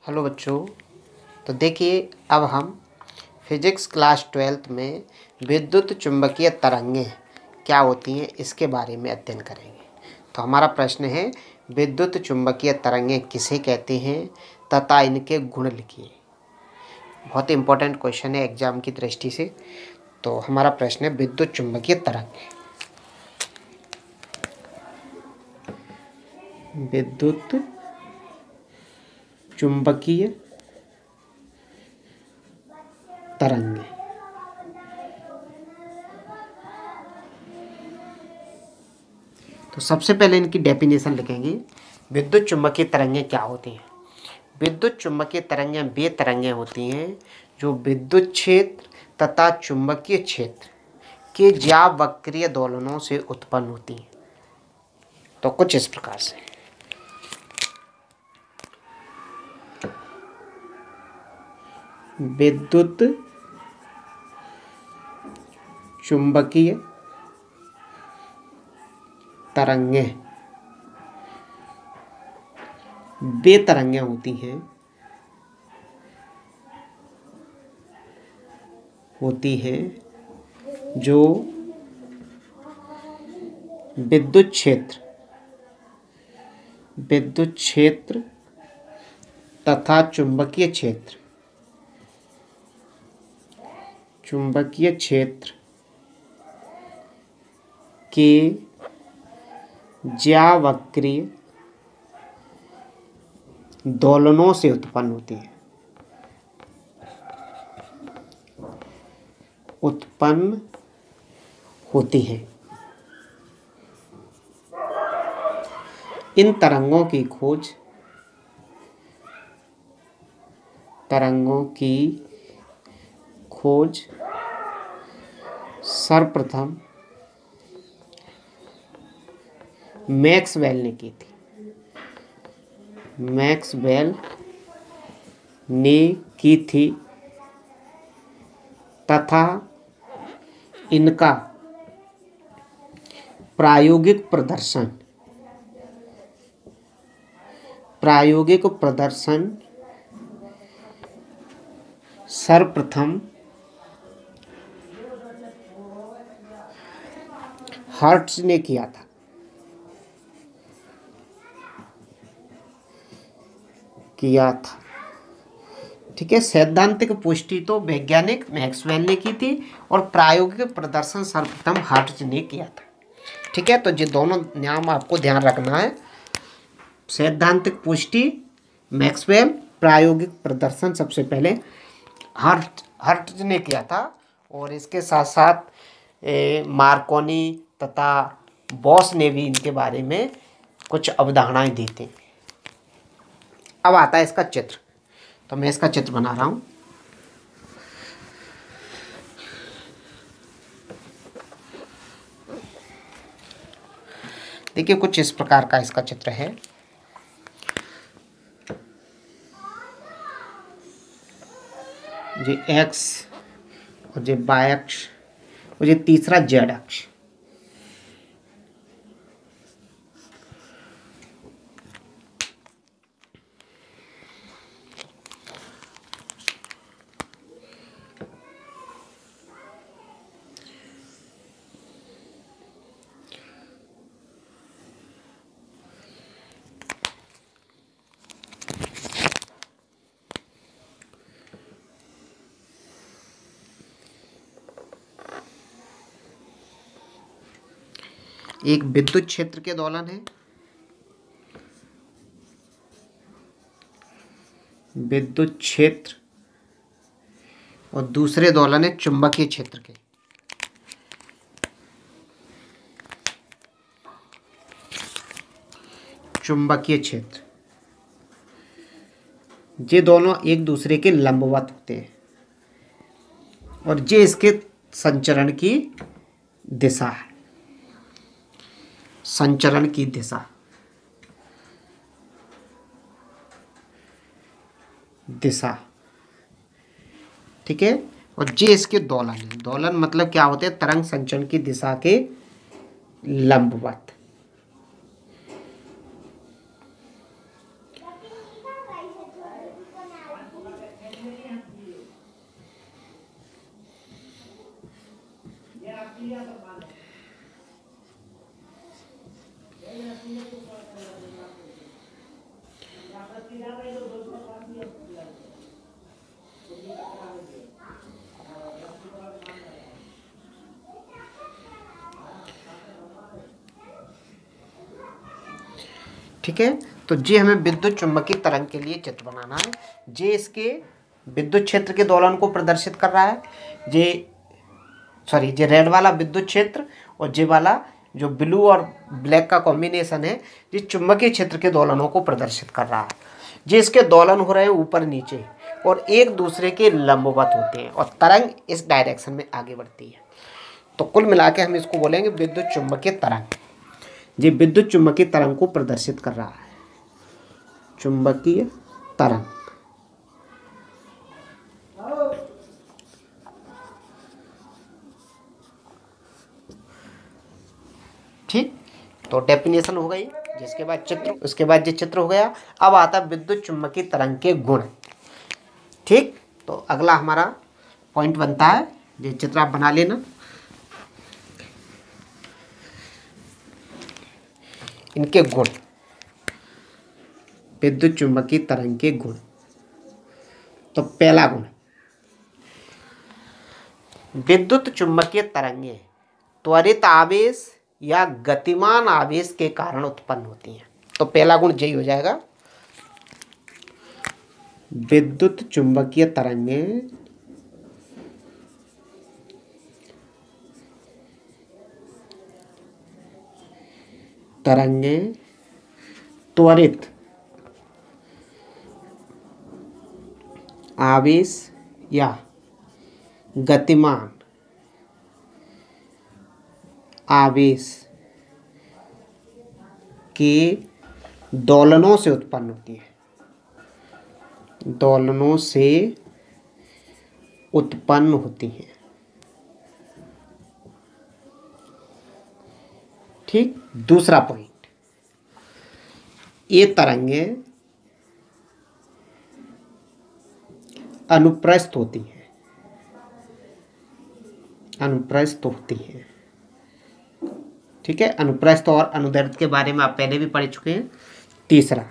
Hello बच्चों। तो देखिए, अब हम फिजिक्स क्लास 12th में विद्युत चुम्बकीय तरंगें क्या होती हैं इसके बारे में अध्ययन करेंगे। तो हमारा प्रश्न है, विद्युत चुम्बकीय तरंगें किसे कहते हैं तथा इनके गुण लिखिए। बहुत इंपॉर्टेंट क्वेश्चन है एग्जाम की दृष्टि से। तो हमारा प्रश्न है, विद्युत चुम्बकीय तरंगें। विद्युत चुम्बकीय तरंगें। तो सबसे पहले इनकी डेफिनेशन लिखेंगे। विद्युत चुम्बकीय तरंगें क्या होती हैं? विद्युत चुम्बकीय तरंगें वे तरंगें होती हैं जो विद्युत क्षेत्र तथा चुंबकीय क्षेत्र के ज्यावक्रीय दोलनों से उत्पन्न होती हैं। तो कुछ इस प्रकार से, विद्युत चुम्बकीय तरंगें वे तरंगें होती हैं जो विद्युत क्षेत्र तथा चुंबकीय क्षेत्र के ज्यावक्रीय दोलनों से उत्पन्न होती है। इन तरंगों की खोज सर्वप्रथम मैक्सवेल ने की थी तथा इनका प्रायोगिक प्रदर्शन सर्वप्रथम हर्ट्ज ने किया था। ठीक है, सैद्धांतिक पुष्टि तो वैज्ञानिक मैक्सवेल ने की थी और प्रायोगिक प्रदर्शन सर्वप्रथम हर्ट्ज ने किया था। ठीक है, तो ये दोनों नाम आपको ध्यान रखना है। सैद्धांतिक पुष्टि मैक्सवेल, प्रायोगिक प्रदर्शन सबसे पहले हर्ट्ज ने किया था। और इसके साथ साथ मार्कोनी तथा बॉस ने भी इनके बारे में कुछ अवधारणाएं दी थी। अब आता है इसका चित्र। तो मैं इसका चित्र बना रहा हूं। देखिए, कुछ इस प्रकार का इसका चित्र है। ये एक्स और ये वाई अक्ष और ये तीसरा जेड अक्ष। एक विद्युत क्षेत्र के दोलन है, विद्युत क्षेत्र, और दूसरे दोलन है चुंबकीय क्षेत्र के। चुंबकीय क्षेत्र, ये दोनों एक दूसरे के लंबवत होते हैं और ये इसके संचरण की दिशा है। संचरण की दिशा ठीक है। और ये इसके दोलन है। दोलन मतलब क्या होते हैं? तरंग संचरण की दिशा के लंबवत। ठीक है, तो ये हमें विद्युत चुम्बकीय तरंग के लिए चित्र बनाना है। ये इसके विद्युत क्षेत्र के दोलन को प्रदर्शित कर रहा है। ये रेड वाला विद्युत क्षेत्र और ये वाला जो ब्लू और ब्लैक का कॉम्बिनेशन है, ये चुम्बकीय क्षेत्र के दोलनों को प्रदर्शित कर रहा है। ये इसके दोलन हो रहे हैं ऊपर नीचे और एक दूसरे के लंबवत होते हैं और तरंग इस डायरेक्शन में आगे बढ़ती है। तो कुल मिला के हम इसको बोलेंगे विद्युत चुम्बकीय तरंग। ये विद्युत चुम्बकीय तरंग को प्रदर्शित कर रहा है, चुम्बकीय तरंग। ठीक, तो डेफिनेशन हो गई, जिसके बाद चित्र, उसके बाद ये चित्र हो गया। अब आता है विद्युत चुम्बकीय तरंग के गुण। ठीक, तो अगला हमारा पॉइंट बनता है, ये चित्र आप बना लेना। इनके गुण, विद्युत चुम्बकीय तरंग के गुण। तो पहला गुण, विद्युत चुम्बकीय तरंगें त्वरित आवेश या गतिमान आवेश के कारण उत्पन्न होती हैं। तो पहला गुण यही हो जाएगा, विद्युत चुम्बकीय तरंगें त्वरित आवेश या गतिमान आवेश के दोलनों से उत्पन्न होती है, दोलनों से उत्पन्न होती है। ठीक, दूसरा पॉइंट, ये तरंगें अनुप्रस्थ होती हैं, अनुप्रस्थ होती हैं। ठीक है, अनुप्रस्थ और अनुदैर्ध्य के बारे में आप पहले भी पढ़ चुके हैं। तीसरा,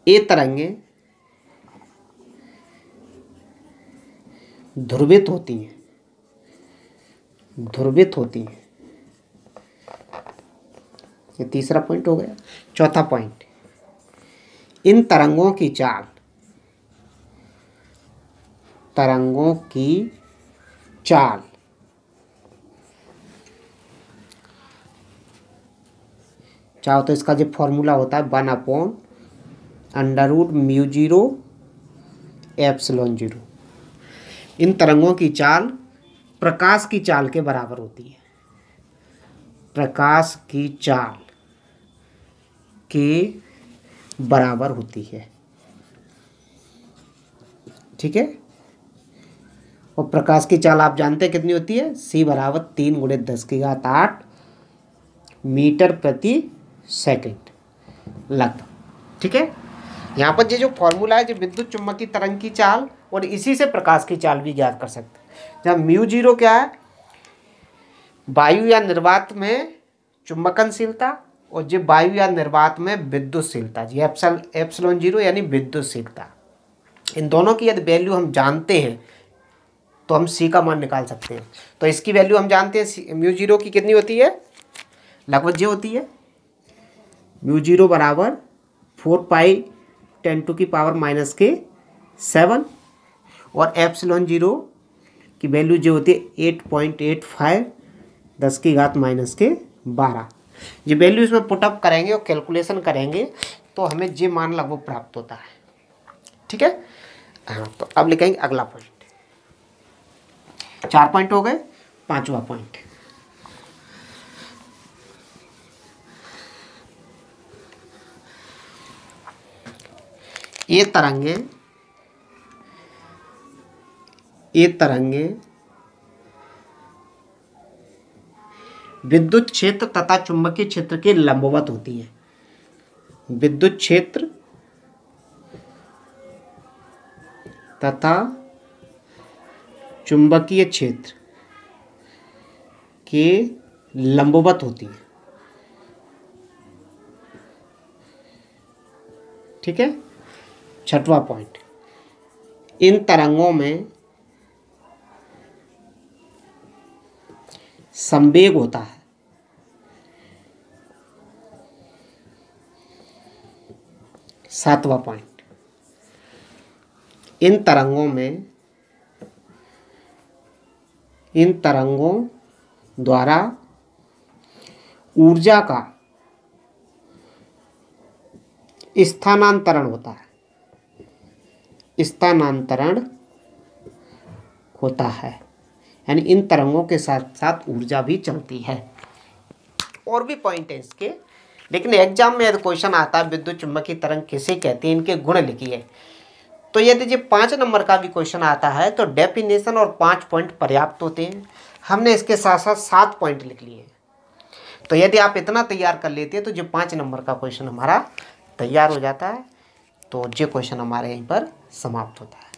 ये तरंगें ध्रुवित होती हैं, ध्रुवित होती हैं। ये तीसरा पॉइंट हो गया। चौथा पॉइंट, इन तरंगों की चाल, तरंगों की चाल चाहो तो इसका जो फॉर्मूला होता है 1/√μ0ε0। इन तरंगों की चाल प्रकाश की चाल के बराबर होती है, प्रकाश की चाल के बराबर होती है। ठीक है, और प्रकाश की चाल आप जानते हैं कितनी होती है, c = 3 × 10⁸ मीटर प्रति सेकंड लगभग। ठीक है, यहाँ पर ये जो फॉर्मूला है, जो विद्युत चुम्बकीय तरंग की चाल, और इसी से प्रकाश की चाल भी ज्ञात कर सकते हैं। जहाँ μ0 क्या है, वायु या निर्वात में चुंबकनशीलता, और जो वायु या निर्वात में विद्युतशीलता, जी ε0 यानी विद्युतशीलता। इन दोनों की यदि वैल्यू हम जानते हैं तो हम c का मान निकाल सकते हैं। तो इसकी वैल्यू हम जानते हैं, μ0 की कितनी होती है, लगभग ये होती है, μ0 = 4π10⁻⁻⁷ और ε0 की वैल्यू जो होती है 8.85 10⁻⁻12। ये वैल्यू इसमें पुटअप करेंगे और कैलकुलेशन करेंगे तो हमें ये मान लगभग प्राप्त होता है। ठीक है, हाँ, तो अब लिखेंगे अगला पॉइंट। 4 पॉइंट हो गए, 5वां पॉइंट, ये तरंगे विद्युत क्षेत्र तथा चुंबकीय क्षेत्र के लंबवत होती हैं। विद्युत क्षेत्र तथा चुंबकीय क्षेत्र के लंबवत होती है। ठीक है। छठवां पॉइंट, इन तरंगों में संवेग होता है। सातवां पॉइंट, इन तरंगों द्वारा ऊर्जा का स्थानांतरण होता है। यानी इन तरंगों के साथ साथ ऊर्जा भी चलती है। और भी पॉइंट है इसके, लेकिन एग्जाम में यदि क्वेश्चन आता है विद्युत चुम्बकीय तरंग किसे कहते हैं, इनके गुण लिखिए, तो यदि ये 5 नंबर का भी क्वेश्चन आता है तो डेफिनेशन और 5 पॉइंट पर्याप्त होते हैं। हमने इसके साथ साथ 7 पॉइंट लिख लिए। तो यदि आप इतना तैयार कर लेते हैं तो जो 5 नंबर का क्वेश्चन हमारा तैयार हो जाता है। तो ये क्वेश्चन हमारे यहीं पर समाप्त होता है।